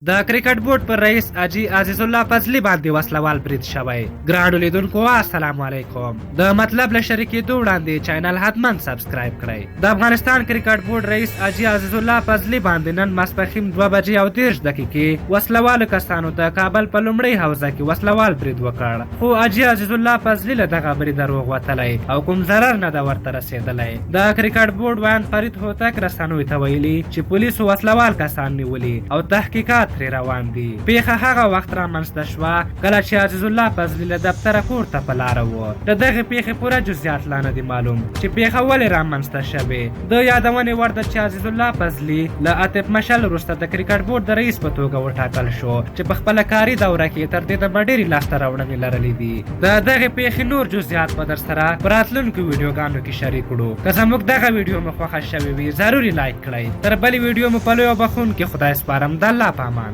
د کرکټ بورډ پر رئیس حاجي عزیز الله فضلي باندې وسلوال برید شوی. ګرانو لیدونکو السلام علیکم. د مطلب له شریکېدو وړاندې چینل حتما سبسکرایب کړئ. د افغانستان کرکټ بورډ رئیس حاجي عزیز الله فضلي باندې نن ماسپښین 2:30 وسلوالو کسانو د کابل په لومړۍ حوزه کې وسلوال برید وکړ، خو حاجي عزیز الله فضلي له دغه بریده روغ وتلی او کوم ضرر نه ده ورته رسېدلی. د کرکټ بورډ ویاند فرید هوتک رسنیو ته ویلي چې پولیسو وسلوال کسان نیولي او تحقیقات ترې روان دي. پیښه هغه وخت رامنځته شوه کله چې عزیز الله فضلي له دفتره کور ته په لاره و. د دغې پیښې پوره جزئیات لا نه دي معلوم چې پیښه ولې رامنځته شوې. د یادونې وړ ده چې عزیز الله فضلي له عاطف مشل وروسته د کرکټ بورډ د رئیس په توګه وټاکل شو چې په خپله کاري دوره کې تر دې دمه ډېرې لاسته راوړنې لرلې دي. د دغې پیښې نور جزئیات به در سره په راتلونکو ویډیوګانو کې شریک کړو. که زموږ دغه ویډیو مو خوښه شوې وي ضروري لایک کړئ. تر بلې ویډیو مو په لوی او بخښونکي خدای سپارم. د الله په امان.